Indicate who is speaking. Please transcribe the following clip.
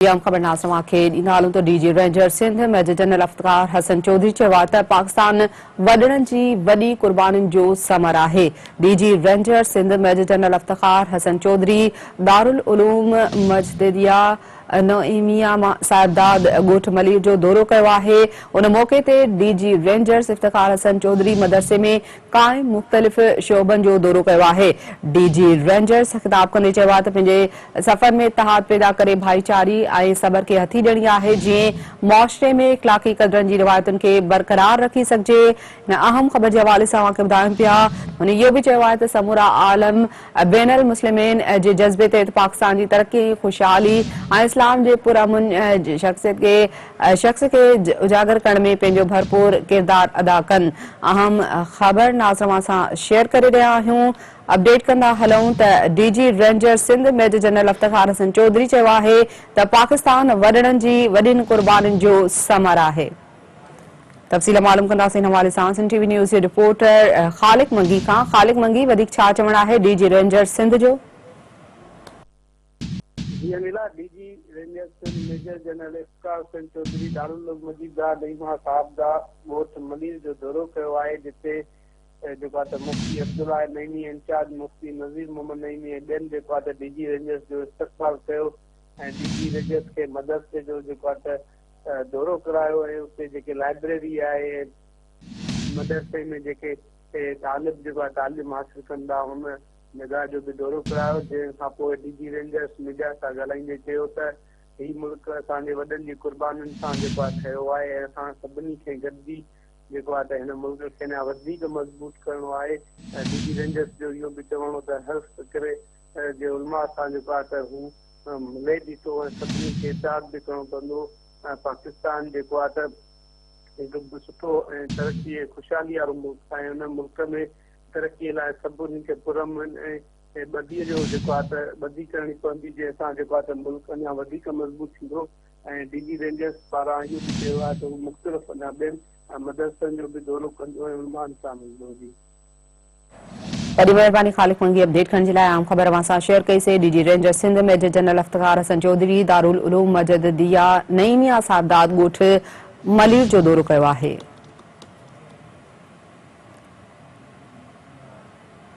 Speaker 1: खबर नाज़रन खे ॾींदा हलूं त DG ranger Sindh major general Iftikhar Hasan Chaudhry चयो आहे त पाकिस्तान वॾड़नि जी वॾी कुर्बानियुनि जो समर आहे। DG ranger Sindh major general Iftikhar Hasan Chaudhry Darul Uloom Mujaddidia Naeemia साहिबदाद ॻोठ मलीर जो दौरो कयो आहे। उन मौक़े ते डीजी रेंजर्स इफ्तिकार हसन चौधरी मदरसे में क़ाइम मुख़्तलिफ़ शोबनि जो दौरो कयो आहे। डीजी रेंजर्स ख़िताब कंदे चयो आहे त पंहिंजे सफ़र में इत्तेहाद पैदा करे भाईचारी ऐं सबर खे हथी ॾियणी आहे जीअं मुआशरे में इख़लाक़ी क़दरनि जी रिवायतुनि खे बरक़रार रखी सघिजे। हिन अहम ख़बर जे हवाले सां तव्हांखे ॿुधायूं पिया। हुन इहो बि चयो आहे त समूरा आलम बैनुल मुस्लिमीन जे जज़्बे तहत पाकिस्तान जी तरक़ी खुशहाली ऐं इस्लाम जे पुरअमन शख्स खे उजागर करण में पंहिंजो भरपूर किरदार अदा कनि। अहम ख़बर नाज़रन सां शेयर करे रहिया आहियूं। अपडेट कंदा हलूं त DG ranger Sindh major general Iftikhar Hasan Chaudhry चयो आहे त पाकिस्तान वॾड़नि जी वॾियुनि कुर्बानियुनि जो समर आहे। तफ़सील मालूम कंदासीं हिन हवाले सां सिंध टीवी न्यूज़ जे रिपोर्टर ख़ालिक मंगी खां। ख़ालिक मंगी, वधीक छा चवणु आहे डीजी रेंजर सिंध जो?
Speaker 2: DG ranger Sindh major general Iftikhar Hasan Chaudhry Darul Uloom Majeeda नईमा साहिबदाद ॻोठ मलीर जो दौरो कयो आहे, जिते जेको आहे त मुफ्ती अब्दुल्ला नईमी इंचार्ज मुफ्ती नज़ीर मोहम्मद नईमी ऐं ॿियनि जेको आहे त डीजी रेंजर्स जो इस्तक़बाल कयो ऐं डीजी रेंजर्स खे मदरसे जो जेको आहे त दौरो करायो ऐं उते जेके लाइब्रेरी आहे मदरसे में जेके तालिब जेको आहे तालीम हासिल कंदा हुन जॻह जो बि दौरो करायो। जंहिंखां पोइ डीजी रेंजर्स मीडिया सां ॻाल्हाईंदे चयो त हीउ मुल्क असांजे वॾनि जी कुर्बानियुनि सां जेको आहे ठहियो आहे ऐं असां सभिनी खे गॾिजी जेको आहे त हिन मुल्क खे अञा वधीक मज़बूत करणो आहे। ऐं डीजी रेंजर्स जो इहो बि चवणो त हर फ़िक्रे जे उलमा सां जेको आहे त हू मिले ॾिठो ऐं सभिनी खे इतिहाद बि करणो पवंदो। पाकिस्तान जेको आहे त हिकु सुठो ऐं तरक़ी ऐं खुशहाली वारो मुल्क आहे। हुन मुल्क में तरक़ीअ लाइ सभिनी खे पुरअमन ऐं ॿधीअ जो जेको आहे त ॿधी करणी पवंदी, जंहिंसां जेको आहे त मुल्क अञा वधीक मज़बूत थींदो। ऐं डीजी रेंजर्स पारां इहो बि चयो आहे त हू मुख़्तलिफ़ अञा ॿियनि मदरसनि जो बि दौरो कंदो ऐं उलमान सां मिलंदो। जी
Speaker 1: वॾी महिरबानी ख़ालिक मंगी अपडेट करण जे लाइ। आम ख़बर अवां सां शेयर कईसीं। DG ranger Sindh major general Iftikhar Hasan Chaudhry Darul Uloom Mujaddidia Naeemia साहिबदाद ॻोठ मलीर जो दौरो कयो आहे।